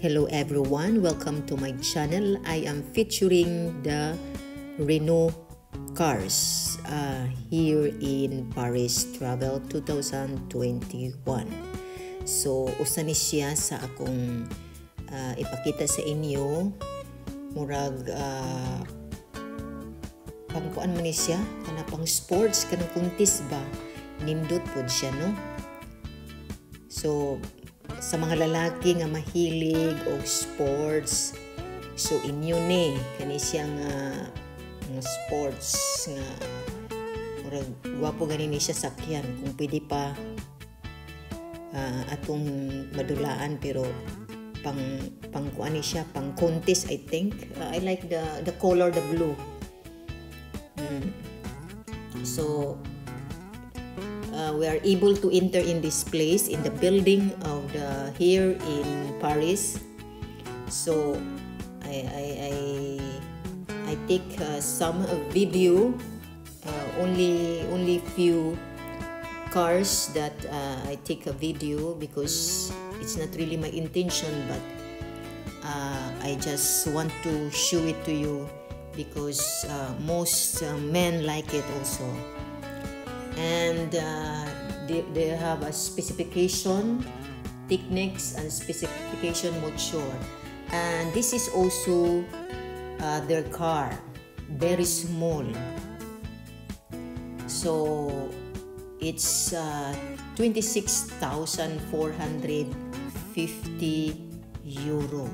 Hello everyone, welcome to my channel. I am featuring the Renault cars here in Paris Travel 2021. So usa ni siya sa akong ipakita sa inyo. Murag pangkuan man ni siya, kana pang sports, kanang contest ba, nindot pod siya, no? So sa mga lalaki nga mahilig og sports, so inyo ni kani siya nga sports nga murag gwapo gani ni siya sakyan kung pwede pa atong madulaan, pero pang kuan ni siya, pang contest. I think I like the color, the blue. So we are able to enter in this place, in the building of the here in Paris. So I take some video, only few cars that I take a video, because it's not really my intention, but I just want to show it to you because most men like it also. And they have a specification, techniques, and specification mature. And this is also their car, very small. So it's 26,450 euro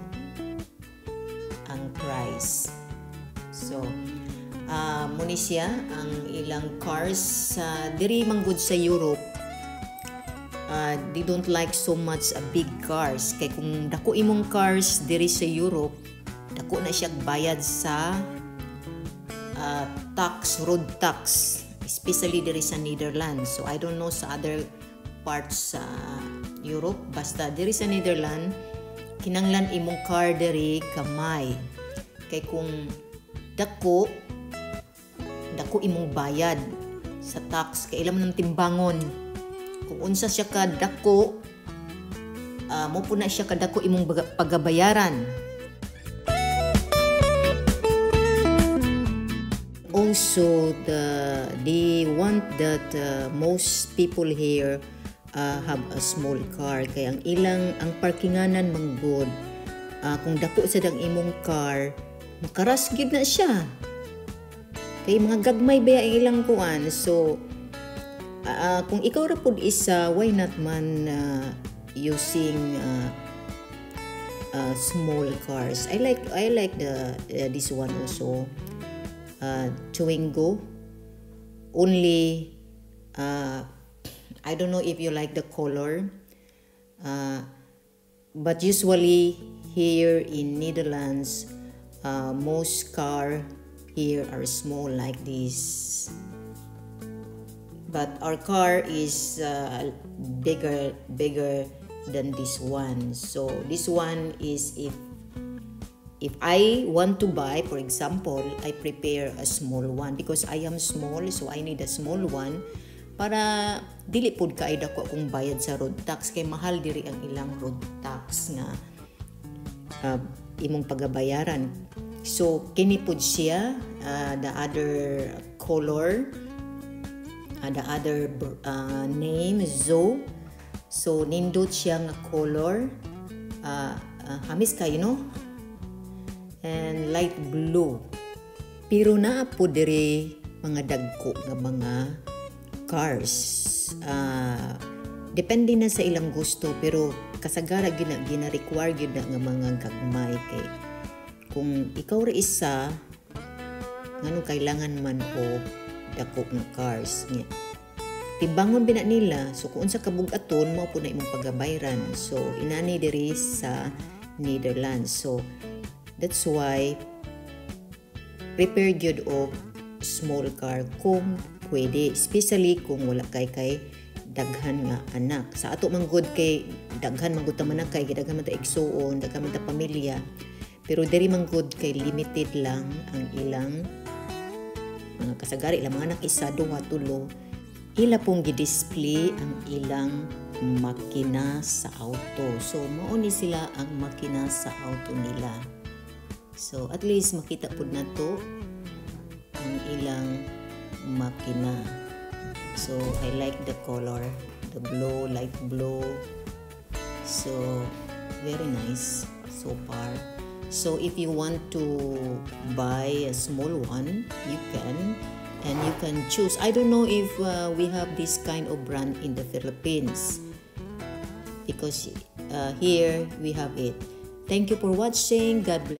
ang price. So muni siya ang ilang cars diri manggod sa Europe. They don't like so much big cars, kay kung dako imong cars diri sa Europe, dako na siya bayad sa tax, road tax, especially diri sa Netherlands. So I don't know sa other parts sa Europe, basta diri sa Netherlands kinanglan imong car diri kamay, kay kung dako imong bayad sa tax, kay ilam ng timbangon kung unsa siya ka dako, mo po na siya kadako imong pagabayaran. Also they want that most people here have a small car, kaya ang parkinganan manggod, kung dako sa dang imong car, makaras gyud na siya, kay mga gagmay ba ang ilang kuan. So kung ikaw ra pud isa, why not man using small cars. I like this one also, Twingo. Only I don't know if you like the color, but usually here in Netherlands, most car here are small like this, but our car is bigger than this one. So this one is, if I want to buy, for example, I prepare a small one because I am small, so I need a small one para dili pud kay dako akong bayad sa road tax, kay mahal diri ang ilang road tax nga imong pagabayaran. So kini pud siya, the other color, the other name Zo. So nindot siya nga color, hamis kayo, no? And light blue. Pero naa po diri mga dagko nga mga cars. Depende na sa ilang gusto, pero kasagara gina-require gyud na nga mga gagmay, kay kung ikaw ra isa ngano kailangan man o dako nga cars niya. Timbangon bina nila, so kung sa kabug-aton mo po na imong pagabayran. So inani diri sa Netherlands. So that's why prepare gyud og small car kung pwede, especially kung wala kay daghan nga anak. Sa ato man gud kay daghan man gud ta man kay daghan man ta igsuon, daghan man ta pamilya. Pero diri man gud kay limited lang ang ilang mga kasagari lang mga anak, isa, duha, tulo. Ila pong gi-display ang ilang makina sa auto. So mao ni sila ang makina sa auto nila. So at least makita pud nato ang ilang makina. So I like the color, the blue, light blue. So very nice so far. So if you want to buy a small one, you can, and you can choose. I don't know if we have this kind of brand in the Philippines, because here we have it. Thank you for watching. God bless.